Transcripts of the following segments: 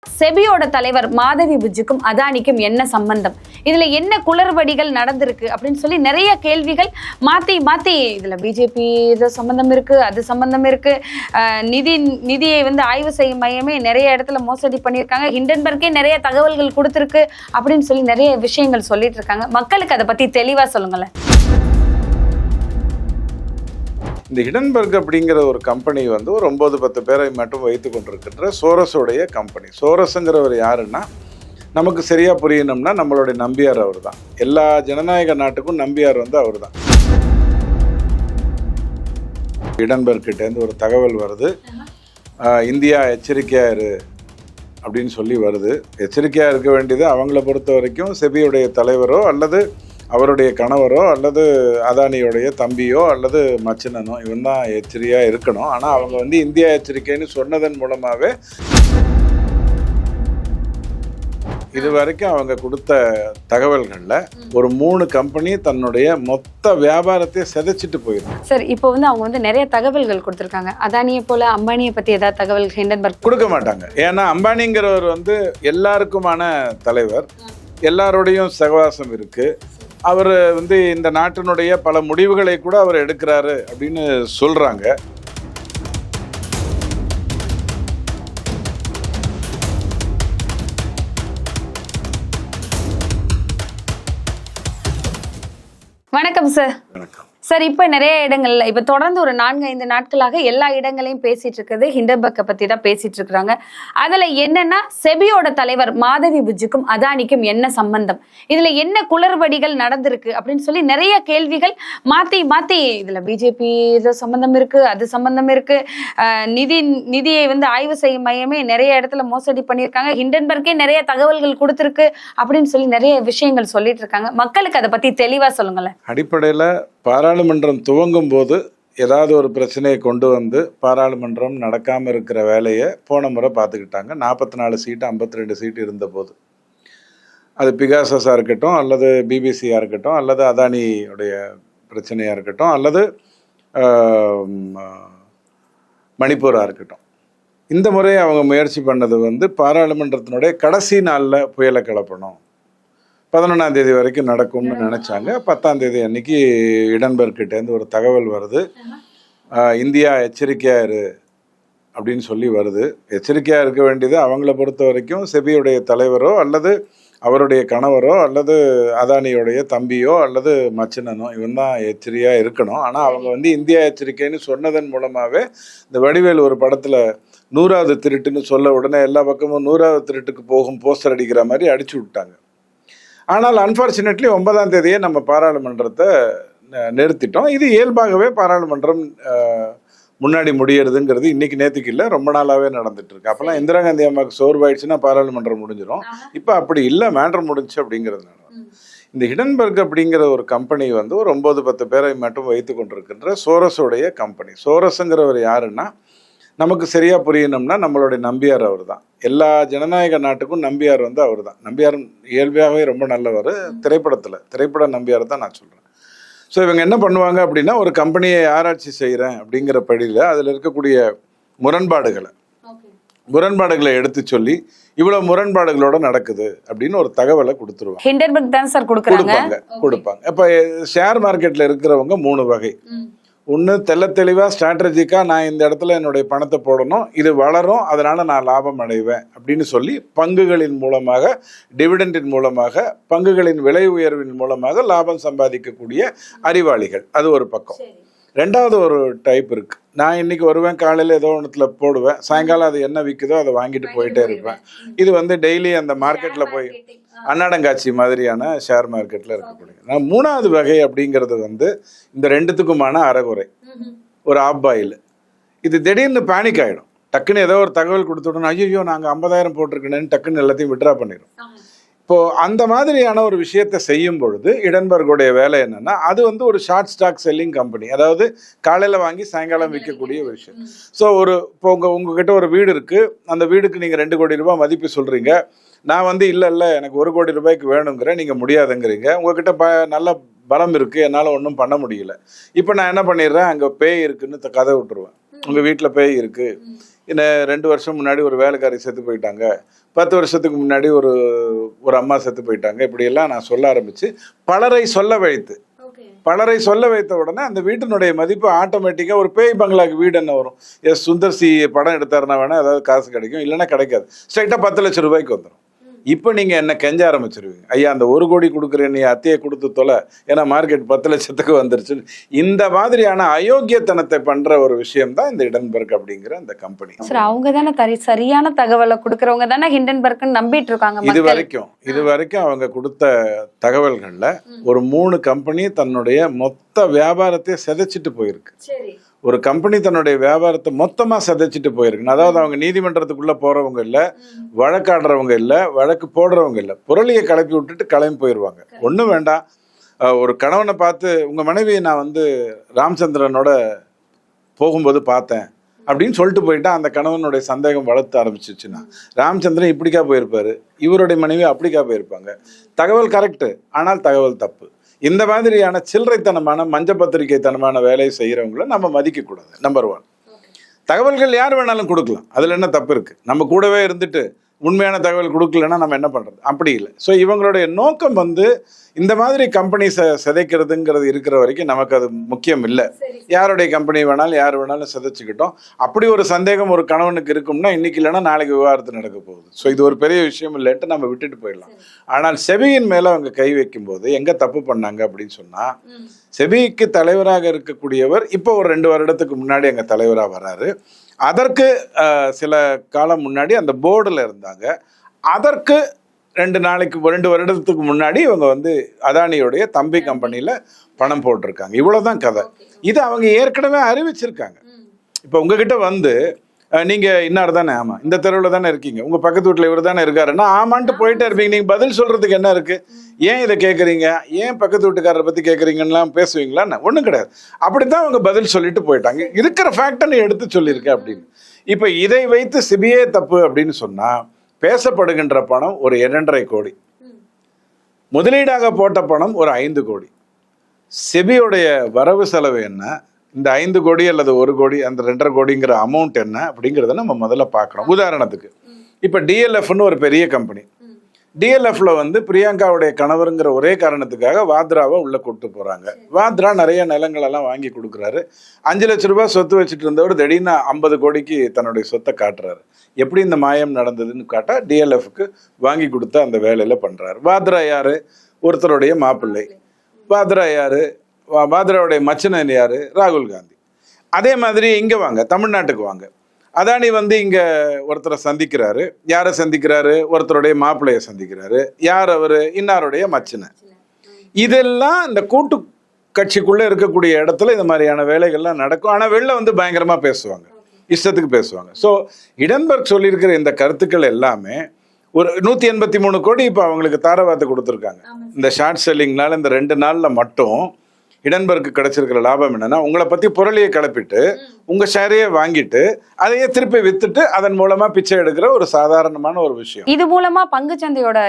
செபியோட தலைவர் மாதவி புஜ்ஜுக்கும் அதானிக்கும் என்ன சம்பந்தம், இதுல என்ன குளறுபடிகள் நடந்திருக்கு அப்படின்னு சொல்லி நிறைய கேள்விகள் மாத்தி இதுல பிஜேபி சம்பந்தம் இருக்கு, அது சம்பந்தம் இருக்கு, நிதியை ஆய்வு செய்யும் மையமே நிறைய இடத்துல மோசடி பண்ணியிருக்காங்க, ஹிண்டன்பர்க்கே நிறைய தகவல்கள் கொடுத்துருக்கு அப்படின்னு சொல்லி நிறைய விஷயங்கள் சொல்லிட்டு இருக்காங்க. மக்களுக்கு அதை பத்தி தெளிவா சொல்லுங்களேன். இந்த ஹிண்டன்பர்க் அப்படிங்கிற ஒரு கம்பெனி ஒரு 9-10 பேரை மட்டும் வைத்து கொண்டிருக்கின்ற சோரஸோடைய கம்பெனி. சோரஸுங்கிறவர் யாருன்னா, நமக்கு சரியாக புரியணும்னா நம்மளுடைய நம்பியார் அவர் தான். எல்லா ஜனநாயக நாட்டுக்கும் நம்பியார் அவர் தான். ஹிண்டன்பர்க்கிட்டேருந்து ஒரு தகவல் வருது, இந்தியா எச்சரிக்கையாக இரு அப்படின்னு சொல்லி வருது. எச்சரிக்கையாக இருக்க வேண்டியது அவங்கள பொறுத்த வரைக்கும் செபியுடைய தலைவரோ அல்லது அவருடைய கணவரோ அல்லது அதானியோடைய தம்பியோ அல்லது மச்சினனோ இவன் தான் எச்சரிக்கையாக இருக்கணும். ஆனால் அவங்க இந்தியா எச்சரிக்கைன்னு சொன்னதன் மூலமாகவே இது வரைக்கும் அவங்க கொடுத்த தகவல்களில் ஒரு 3 கம்பெனி தன்னுடைய மொத்த வியாபாரத்தை சிதைச்சிட்டு போயிருக்கு. சார், இப்போ அவங்க நிறைய தகவல்கள் கொடுத்துருக்காங்க. அதானியை போல அம்பானியை பற்றி ஏதாவது தகவல் ஹிண்டன்பர்க் கொடுக்க மாட்டாங்க. ஏன்னா அம்பானிங்கிறவர் எல்லாருக்குமான தலைவர், எல்லாரோடையும் சகவாசம் இருக்கு. அவர் இந்த நாட்டினுடைய பல முடிவுகளை கூட அவர் எடுக்கிறாரு அப்படின்னு சொல்றாங்க. வணக்கம் சார். வணக்கம் சார், இப்போ நிறைய இடங்கள்ல இப்போ தொடர்ந்து ஒரு 4-5 நாட்களாக எல்லா இடங்களையும் பேசிட்டு இருக்கிறது ஹிண்டன்பர்க்கை பத்தி தான் பேசிட்டு இருக்கிறாங்க. அதுல என்னன்னா, செபியோட தலைவர் மாதவி புஜ்ஜுக்கும் அதானிக்கும் என்ன சம்பந்தம், இதுல என்ன குளறுபடிகள் நடந்திருக்கு அப்படின்னு சொல்லி நிறைய கேள்விகள் மாத்தி இதுல பிஜேபி சம்பந்தம் இருக்கு, அது சம்பந்தம் இருக்கு, நிதியை ஆய்வு செய்யும் மையமே நிறைய இடத்துல மோசடி பண்ணியிருக்காங்க, ஹிண்டன்பர்க்கே நிறைய தகவல்கள் கொடுத்துருக்கு அப்படின்னு சொல்லி நிறைய விஷயங்கள் சொல்லிட்டு இருக்காங்க. மக்களுக்கு அதை பத்தி தெளிவா சொல்லுங்களேன். அடிப்படையில் பாராளுமன்றம் துவங்கும் போது ஏதாவது ஒரு பிரச்சனையை கொண்டு பாராளுமன்றம் நடக்காமல் இருக்கிற வேலையை போன முறை பார்த்துக்கிட்டாங்க. 44 சீட்டு 52 சீட்டு இருந்தபோது, அது பிகாசஸாக இருக்கட்டும் அல்லது பிபிசியாக இருக்கட்டும் அல்லது அதானியுடைய பிரச்சனையாக இருக்கட்டும் அல்லது மணிப்பூராக இருக்கட்டும், இந்த முறை அவங்க முயற்சி பண்ணது பாராளுமன்றத்தினுடைய கடைசி நாளில் புயலை கிளப்பணும். 11ஆம் தேதி வரைக்கும் நடக்கும்னு நினச்சாங்க. 10ஆம் தேதி அன்னைக்கு ஹிண்டன்பர்க்கிட்டேருந்து ஒரு தகவல் வருது, இந்தியா எச்சரிக்கையாக இரு அப்படின்னு சொல்லி வருது. எச்சரிக்கையாக இருக்க வேண்டியது அவங்கள பொறுத்த வரைக்கும் செபியுடைய தலைவரோ அல்லது அவருடைய கணவரோ அல்லது அதானியோடைய தம்பியோ அல்லது மச்சினனோ இவன் தான் எச்சரிக்கையாக இருக்கணும். ஆனால் அவங்க இந்தியா எச்சரிக்கைன்னு சொன்னதன் மூலமாகவே இந்த வடிவேல் ஒரு படத்தில் 100வது திருட்டுன்னு சொல்ல உடனே எல்லா பக்கமும் 100வது திருட்டுக்கு போகும் போஸ்டர் அடிக்கிற மாதிரி அடிச்சு விட்டாங்க. ஆனால் அன்ஃபார்ச்சுனேட்லி 9ஆம் தேதியே நம்ம பாராளுமன்றத்தை நிறுத்திட்டோம். இது இயல்பாகவே பாராளுமன்றம் முன்னாடி முடியறதுங்கிறது இன்னைக்கு நேற்றுக்கு இல்லை, ரொம்ப நாளாகவே நடந்துட்டு இருக்கு. அப்போல்லாம் இந்திரா காந்தி அம்மாவுக்கு சோர்வாயிடுச்சுன்னா பாராளுமன்றம் முடிஞ்சிடும். இப்போ அப்படி இல்லை, மேட்டர் முடிஞ்சு அப்படிங்கிறதுனால இந்த ஹிண்டன்பர்க் அப்படிங்கிற ஒரு கம்பெனி ஒரு 9-10 பேரை மட்டும் வைத்து கொண்டிருக்கின்ற சோரஸோடைய கம்பெனி. சோரஸுங்கிறவர் யாருன்னா, நமக்கு சரியாக புரியணும்னா நம்மளுடைய நம்பியார் அவர் தான். எல்லா ஜனநாயக நாட்டுக்கும் நம்பியார் அவர் தான். நம்பியார் இயல்பாகவே ரொம்ப நல்லவர். திரைப்பட நம்பியார் தான் நான் சொல்கிறேன். ஸோ இவங்க என்ன பண்ணுவாங்க அப்படின்னா, ஒரு கம்பெனியை ஆராய்ச்சி செய்கிறேன் அப்படிங்கிற படியில் அதில் இருக்கக்கூடிய முரண்பாடுகளை எடுத்து சொல்லி இவ்வளோ முரண்பாடுகளோட நடக்குது அப்படின்னு ஒரு தகவலை கொடுத்துருவாங்க. ஹிண்டன்பர்க் தான் சார் கொடுப்பாங்க. இப்போ ஷேர் மார்க்கெட்டில் இருக்கிறவங்க 3 வகை. ஒன்று தெளிவாக ஸ்ட்ராட்டஜிக்காக நான் இந்த இடத்துல என்னுடைய பணத்தை போடணும், இது வளரும், அதனால் நான் லாபம் அடைவேன் அப்படின்னு சொல்லி பங்குகளின் மூலமாக, டிவிடெண்டின் மூலமாக, பங்குகளின் விலை உயர்வின் மூலமாக லாபம் சம்பாதிக்கக்கூடிய அறிவாளிகள். அது ஒரு பக்கம். 2வது ஒரு டைப் இருக்கு. நான் இன்னைக்கு வருவேன், காலையில் ஏதோ ஒன்றுத்துல போடுவேன், சாயங்காலம் அது என்ன விற்குதோ அதை வாங்கிட்டு போயிட்டே இருப்பேன். இது டெய்லி அந்த மார்க்கெட்டில் போய் அன்னாடங்காட்சி மாதிரியான ஷேர் மார்க்கெட்டில் இருக்கக்கூடிய. நான் 3வது வகை அப்படிங்கிறது இந்த 2த்துக்குமான அறகுறை, ஒரு ஆப் பாயில். இது திடீர்னு பேனிக் ஆகிடும். டக்குன்னு ஏதோ ஒரு தகவல் கொடுத்துடணும், ஐயோ நாங்கள் 50,000 போட்டிருக்கேன்னு டக்குன்னு எல்லாத்தையும் விட்ரா பண்ணிடும். இப்போது அந்த மாதிரியான ஒரு விஷயத்தை செய்யும் பொழுது ஹிண்டன்பர்க்கோடைய வேலை என்னென்னா, அது ஒரு ஷார்ட் ஸ்டாக் செல்லிங் கம்பெனி. அதாவது காலையில் வாங்கி சாயங்காலம் விற்கக்கூடிய ஒரு விஷயம். ஸோ இப்போ உங்ககிட்ட ஒரு வீடு இருக்குது, அந்த வீடுக்கு நீங்கள் 2 கோடி ரூபாய் மதிப்பு சொல்கிறீங்க. நான் இல்லை எனக்கு 1 கோடி ரூபாய்க்கு வேணுங்கிறேன், நீங்கள் முடியாதுங்கிறீங்க. உங்ககிட்ட நல்ல பலம் இருக்குது, என்னால் ஒன்றும் பண்ண முடியல. இப்போ நான் என்ன பண்ணிடுறேன், அங்கே பேய் இருக்குன்னு கதை விட்டுருவேன். உங்கள் வீட்டில் பேய் இருக்குது, இன்னும் 2 வருஷம் முன்னாடி ஒரு வேலைக்காரி செத்து போயிட்டாங்க, 10 வருஷத்துக்கு முன்னாடி ஒரு அம்மா செத்து போயிட்டாங்க, இப்படியெல்லாம் நான் சொல்ல ஆரம்பிச்சு பலரை சொல்ல வைத்த உடனே அந்த வீட்டினுடைய மதிப்பு ஆட்டோமேட்டிக்காக ஒரு பேய் பங்களாக்கு வீடு என்ன வரும், சுந்தர் சி படம் எடுத்தாருன்னா வேணா ஏதாவது காசு கிடைக்கும், இல்லைன்னா கிடைக்காது. ஸ்ட்ரைட்டாக 10 லட்சம் ரூபாய்க்கு வந்துடும். இப்போ நீங்கள் என்ன கெஞ்ச ஆரம்பிச்சிருவீங்க, ஐயா அந்த 1 கோடி கொடுக்குறேன், நீ அத்தையை கொடுத்து தொலை, ஏன்னா மார்க்கெட் 10 லட்சத்துக்கு வந்துருச்சு. இந்த மாதிரியான அயோக்கியத்தனத்தை பண்ற ஒரு விஷயம் தான் இந்த ஹிண்டன்பர்க் அப்படிங்கிற அந்த கம்பெனி. சார் அவங்க தானே சரியான தகவலை கொடுக்கறவங்க தானே ஹிண்டன்பர்க்னு நம்பிட்டு இருக்காங்க. இது வரைக்கும் அவங்க கொடுத்த தகவல்கள்ல ஒரு 3 கம்பெனி தன்னுடைய மொத்த வியாபாரத்தை சிதைச்சிட்டு போயிருக்கு. ஒரு கம்பெனி தன்னுடைய வியாபாரத்தை மொத்தமா சிதைச்சிட்டு போயிருக்கு. அதாவது அவங்க நீதிமன்றத்துக்குள்ள போறவங்க இல்ல, வழக்காடுறவங்க இல்ல, வழக்கு போடுறவங்க இல்ல, புரளியை கிளப்பி விட்டுட்டு கிளம்பி போயிடுவாங்க. ஒண்ணும் வேண்டாம், ஒரு கணவனை பார்த்து உங்க மனைவியை நான் ராமச்சந்திரனோட போகும்போது பார்த்தேன் அப்படின்னு சொல்லிட்டு போயிட்டா அந்த கணவனுடைய சந்தேகம் வளர்த்த ஆரம்பிச்சிச்சுன்னா, ராமச்சந்திரன் இப்படிக்கா போயிருப்பாரு, இவருடைய மனைவி அப்படிக்கா போயிருப்பாங்க. தகவல் கரெக்டு, ஆனால் தகவல் தப்பு. இந்த மாதிரியான சில்லறைத்தனமான மஞ்ச பத்திரிகைத்தனமான வேலையை செய்யறவங்கள நம்ம மதிக்க கூடாது. நம்பர் 1. தகவல்கள் யார் வேணாலும் கொடுக்கலாம், அதுல என்ன தப்பு இருக்கு? நம்ம கூடவே இருந்துட்டு உண்மையான தகவல் கொடுக்கலன்னா நம்ம என்ன பண்றது? அப்படி இல்லை. ஸோ இவங்களுடைய நோக்கம் இந்த மாதிரி கம்பெனிஸை சிதைக்கிறதுங்கிறது இருக்கிற வரைக்கும் நமக்கு அது முக்கியம் இல்லை. யாருடைய கம்பெனி வேணாலும் யார் வேணாலும் சிதைச்சிக்கிட்டோம். அப்படி ஒரு சந்தேகம் ஒரு கணவனுக்கு இருக்கும்னா இன்னைக்கு இல்லைன்னா நாளைக்கு விவாகரத்து நடக்க போகுது. ஸோ இது ஒரு பெரிய விஷயம் இல்லைன்ட்டு நம்ம விட்டுட்டு போயிடலாம். ஆனால் செபியின் மேலே அவங்க கை வைக்கும் போது எங்கே தப்பு பண்ணாங்க அப்படின்னு சொன்னால், செபிக்கு தலைவராக இருக்கக்கூடியவர் இப்போ ஒரு 2 வருடத்துக்கு முன்னாடி எங்கள் தலைவராக வராரு. அதற்கு சில காலம் முன்னாடி அந்த போர்டில் இருந்தாங்க. அதற்கு 2 வருடத்துக்கு முன்னாடி இவங்க அதானியோடைய தம்பி கம்பெனியில் பணம் போட்டிருக்காங்க. இவ்வளோதான் கதை. இது அவங்க ஏற்கனவே அறிவிச்சிருக்காங்க. இப்போ உங்ககிட்ட நீங்க இன்னார் தானே, ஆமா இந்த தெருவில் தானே இருக்கீங்க, உங்க பக்கத்து வீட்டில் இவர் தானே இருக்காருன்னா ஆமான்ட்டு போயிட்டே இருப்பீங்க. நீங்க பதில் சொல்றதுக்கு என்ன இருக்கு? ஏன் இதை கேட்குறீங்க, ஏன் பக்கத்து வீட்டுக்காரரை பற்றி கேட்குறீங்கலாம் பேசுவீங்களான்னு ஒன்றும் கிடையாது. அப்படித்தான் அவங்க பதில் சொல்லிட்டு போயிட்டாங்க. இருக்கிற ஃபேக்டை எடுத்து சொல்லியிருக்கேன் அப்படின்னு. இப்போ இதை வைத்து சிபிஐ தப்பு அப்படின்னு சொன்னா, பேசப்படுகின்ற பணம் ஒரு 2.5 கோடி, முதலீடாக போட்ட பணம் ஒரு 5 கோடி. செபியோடைய வரவு செலவு என்ன, இந்த 5 கோடி அல்லது 1 கோடி, அந்த 2.5 கோடிங்கிற அமௌண்ட் என்ன அப்படிங்கிறத நம்ம முதல்ல பார்க்கணும். உதாரணத்துக்கு இப்போ டிஎல்எஃப்னு ஒரு பெரிய கம்பெனி. டிஎல்எஃப்ல பிரியங்காவுடைய கணவருங்கிற ஒரே காரணத்துக்காக வாத்ராவை உள்ள கூப்பிட்டு போறாங்க. வாத்ரா நிறைய நிலங்கள் எல்லாம் வாங்கி கொடுக்குறாரு. 5 லட்ச ரூபாய் சொத்து வச்சுட்டு இருந்தவர் திடீர்னு 50 கோடிக்கு தன்னுடைய சொத்தை காட்டுறாரு. எப்படி இந்த மாயம் நடந்ததுன்னு காட்டா டிஎல்எஃப்க்கு வாங்கி கொடுத்த அந்த வேலையில பண்றாரு. வாத்ரா யாரு? ஒருத்தருடைய மாப்பிள்ளை. வாத்ரா யாரு? வாத்ராவுடைய மச்சனன் யாரு? ராகுல் காந்தி. அதே மாதிரி இங்க வாங்க, தமிழ்நாட்டுக்கு வாங்க. அதானி இங்க ஒருத்தரை சந்திக்கிறாரு. யாரை சந்திக்கிறாரு? ஒருத்தருடைய மாப்பிள்ளைய சந்திக்கிறாரு. யார் அவரு? இன்னாருடைய மச்சனை. இதெல்லாம் இந்த கூட்டு கட்சிக்குள்ள இருக்கக்கூடிய இடத்துல இந்த மாதிரியான வேலைகள்லாம் நடக்கும். ஆனா வெளில பயங்கரமா பேசுவாங்க, இஷ்டத்துக்கு பேசுவாங்க. ஸோ ஹிண்டன்பர்க் சொல்லியிருக்கிற இந்த கருத்துக்கள் எல்லாமே ஒரு 183 கோடி இப்போ அவங்களுக்கு தாரவாத்து கொடுத்துருக்காங்க. இந்த ஷார்ட் செல்லிங்னால இந்த 2 நாள்ல மட்டும் ஹிண்டன்பர்க்கு கிடைச்சிருக்கிற லாபம் என்னன்னா, உங்களை பத்தி புரளியை கிளப்பிட்டு உங்க ஷேரையே வாங்கிட்டு அதையே திருப்பி வித்துட்டு அதன் மூலமா பிச்சை எடுக்கிற ஒரு சாதாரணமான ஒரு விஷயம். இது மூலமா பங்கு சந்தையோட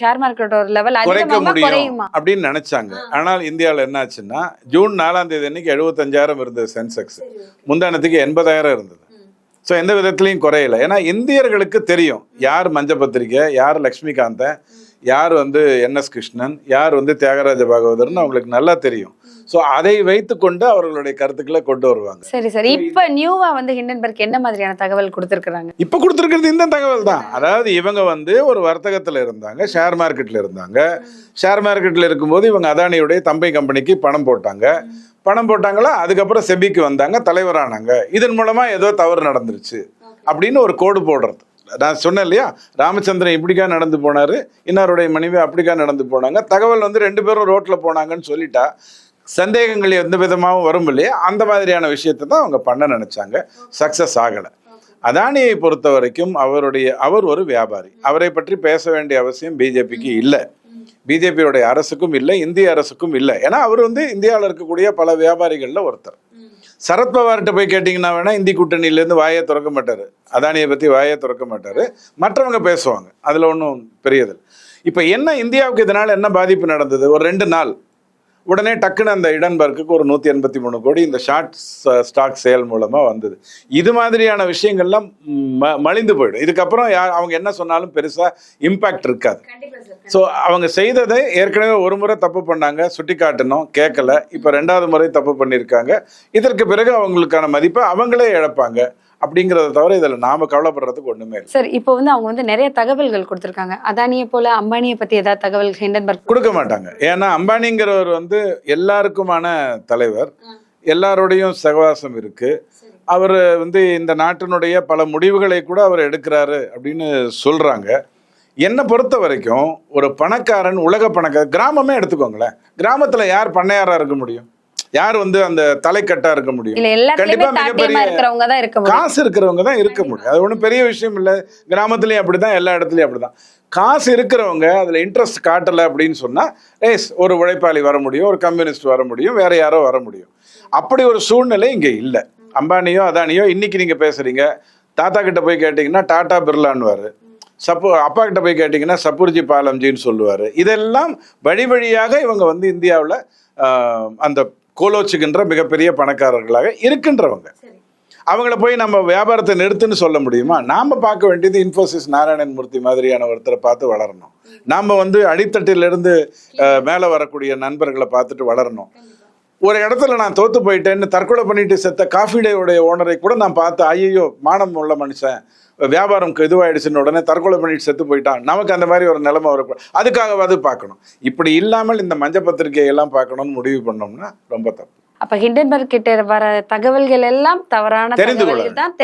ஷேர் மார்க்கெட்டோட லெவல் குறைக்க முடியும் அப்படின்னு நினைச்சாங்க. ஆனால் இந்தியாவில் என்ன ஆச்சுன்னா, ஜூன் 4ஆம் தேதி அன்னைக்கு 75,000 இருந்தது சென்செக்ஸ், முந்தானத்துக்கு 80,000 இருந்தது. ஸோ எந்த விதத்துலையும் குறையல. ஏன்னா இந்தியர்களுக்கு தெரியும் யார் மஞ்ச பத்திரிகை, யார் லக்ஷ்மிகாந்தன், யார் NS கிருஷ்ணன், யார் தியாகராஜ பாகவதர்னு அவங்களுக்கு நல்லா தெரியும். ஸோ அதை வைத்துக்கொண்டு அவர்களுடைய கருத்துக்களை கொண்டு வருவாங்க. சரி சரி. இப்போ நியூவா ஹிண்டன்பர்க் என்ன மாதிரியான தகவல் கொடுத்துருக்காங்க? இப்போ கொடுத்துருக்கிறது இந்த தகவல் தான். அதாவது இவங்க ஒரு வர்த்தகத்தில் இருந்தாங்க, ஷேர் மார்க்கெட்டில் இருந்தாங்க. ஷேர் மார்க்கெட்டில் இருக்கும்போது இவங்க அதானியுடைய தம்பி கம்பெனிக்கு பணம் போட்டாங்களா, அதுக்கப்புறம் செபிக்கு வந்தாங்க, தலைவரானாங்க. இதன் மூலமா ஏதோ தவறு நடந்துருச்சு அப்படின்னு ஒரு கோடு போடுறது. நான் சொன்னேன் இல்லையா, ராமச்சந்திரன் இப்படிக்கா நடந்து போனாரு, இன்னாருடைய மனைவி அப்படிக்கா நடந்து போனாங்க. தகவல் 2 பேரும் ரோட்ல போனாங்கன்னு சொல்லிட்டா சந்தேகங்கள் எந்த விதமாகவும் வரும் இல்லையா, அந்த மாதிரியான விஷயத்தை தான் அவங்க பண்ண நினைச்சாங்க. சக்சஸ் ஆகலை. அதானியை பொறுத்த வரைக்கும் அவர் ஒரு வியாபாரி. அவரை பற்றி பேச வேண்டிய அவசியம் பிஜேபிக்கு இல்லை, பிஜேபியோடைய அரசுக்கும் இல்லை, இந்திய அரசுக்கும் இல்லை. ஏன்னா அவர் இந்தியாவில் இருக்கக்கூடிய பல வியாபாரிகள்ல ஒருத்தர். சரத்பவார்கிட்ட போய் கேட்டிங்கன்னா வேணா இந்தி கூட்டணியிலேருந்து வாயை திறக்க மாட்டார், அதானியை பற்றி வாயை திறக்க மாட்டார். மற்றவங்க பேசுவாங்க, அதில் ஒன்றும் பெரியது. இப்போ என்ன இந்தியாவுக்கு இதனால் என்ன பாதிப்பு நடந்தது? ஒரு 2 நாள் உடனே டக்குன்னு அந்த இடன்பர்க்கு ஒரு 183 கோடி இந்த ஷார்ட் ஸ்டாக் சேல் மூலமா வந்தது. இது மாதிரியான விஷயங்கள்லாம் மலிந்து போயிடும். இதுக்கப்புறம் அவங்க என்ன சொன்னாலும் பெருசா இம்பாக்ட் இருக்காது. ஸோ அவங்க செய்ததை ஏற்கனவே ஒரு முறை தப்பு பண்ணாங்க, சுட்டி காட்டணும், கேட்கல. இப்போ 2வது முறை தப்பு பண்ணியிருக்காங்க. இதற்கு பிறகு அவங்களுக்கான மதிப்பை அவங்களே இழப்பாங்க. அப்படிங்கறத தவிர இதுல நாம கவலைப்படுறதுக்கு ஒண்ணுமே இல்லை. சார், இப்போ வந்து அவங்க வந்து நிறைய தகவல்கள் கொடுத்திருக்காங்க. அதானியை போல அம்பானியை பத்தி ஏதாவது தகவல் ஹிண்டன்பர்க் கொடுக்க மாட்டாங்க. ஏன்னா அம்பானிங்கிறவர் வந்து எல்லாருக்குமான தலைவர், எல்லாரோடையும் சகவாசம் இருக்கு. அவர் வந்து இந்த நாட்டினுடைய பல முடிவுகளை கூட அவர் எடுக்கிறாரு அப்படின்னு சொல்றாங்க. என்னை பொறுத்த வரைக்கும் ஒரு பணக்காரன், உலக பணக்காரன், கிராமமே எடுத்துக்கோங்களேன், கிராமத்துல யார் பண்ணையாரா இருக்க முடியும்? யார் வந்து அந்த தலைக்கட்டா இருக்க முடியும்? கண்டிப்பா மிகப்பெரிய காசு இருக்கிறவங்க தான் இருக்க முடியும். அது ஒன்றும் பெரிய விஷயம் இல்லை. கிராமத்துலயும் அப்படிதான், எல்லா இடத்துலயும் அப்படிதான். காசு இருக்கிறவங்க அதுல இன்ட்ரெஸ்ட் காட்டலை அப்படின்னு சொன்னா ஒரு உழைப்பாளி வர முடியும், ஒரு கம்யூனிஸ்ட் வர முடியும், வேற யாரோ வர முடியும். அப்படி ஒரு சூழ்நிலை இங்க இல்லை. அம்பானியோ அதானியோ இன்னைக்கு நீங்க பேசுறீங்க, தாத்தா கிட்ட போய் கேட்டீங்கன்னா டாடா பிர்லான்னுவாரு, அப்பா கிட்ட போய் கேட்டீங்கன்னா சபுர்ஜி பாலம்ஜின்னு சொல்லுவாரு. இதெல்லாம் வழி வழியாக இவங்க வந்து இந்தியாவில் அந்த கோலோச்சுகின்ற மிகப்பெரிய பணக்காரர்களாக இருக்கின்றவங்க. அவங்கள போய் நம்ம வியாபாரத்தை நிறுத்துன்னு சொல்ல முடியுமா? நாம பார்க்க வேண்டியது இன்ஃபோசிஸ் நாராயணன் மூர்த்தி மாதிரியான ஒருத்தரை பார்த்து வளரணும். நாம வந்து அடித்தட்டிலிருந்து மேலே வரக்கூடிய நண்பர்களை பார்த்துட்டு வளரணும். ஒரு இடத்துல நான் தோத்து போயிட்டேன்னு தற்கொலை பண்ணிட்டு செத்த காஃபி டேவுடைய ஓனரை கூட நான் பார்த்து ஐயோ மானம் உள்ள மனுஷன், வியாபாரம் இதுவாயிடுச்சுன்னு உடனே தற்கொலை பண்ணிட்டு செத்து போயிட்டான், நமக்கு அந்த மாதிரி ஒரு நிலைமை வரக்கூடாது. அதுக்காகவாது பார்க்கணும். இப்படி இல்லாமல் இந்த மஞ்ச பத்திரிகையெல்லாம் பார்க்கணும்னு முடிவு பண்ணோம்னா ரொம்ப தப்பு. அப்ப ஹிண்டன்பர்க் கிட்ட வர தகவல்கள் எல்லாம் தவறான தகவல்கள் தான்.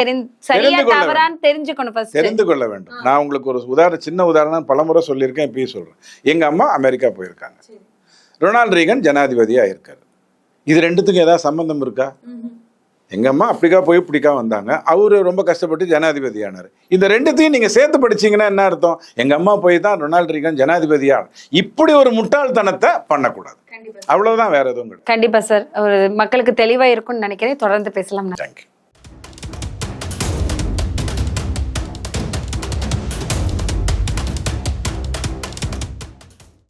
தெரிந்து கொள்ள வேண்டும். நான் உங்களுக்கு ஒரு சின்ன உதாரணம் பலமுறை சொல்லியிருக்கேன், இப்பயும் சொல்றேன். எங்க அம்மா அமெரிக்கா போயிருக்காங்க, ரொனால்ட் ரீகன் ஜனாதிபதியா இருக்காரு. இது ரெண்டுத்துக்கும் ஏதாவது சம்பந்தம் இருக்கா? எங்க அம்மா அப்படிக்கா போய் இப்படிக்கா வந்தாங்க, அவரு ரொம்ப கஷ்டப்பட்டு ஜனாதிபதி ஆனாரு. இந்த ரெண்டுத்தையும் நீங்க சேர்த்து படிச்சீங்கன்னா என்ன அர்த்தம்? எங்க அம்மா போய் தான் ரொனால்ட் ரீகன் ஜனாதிபதியா. இப்படி ஒரு முட்டாள்தனத்தை பண்ணக்கூடாது. அவ்வளவுதான், வேற எதுவும். கண்டிப்பா சார், ஒரு மக்களுக்கு தெளிவா இருக்கும்னு நினைக்கிறேன். தொடர்ந்து பேசலாம். தேங்க்யூ.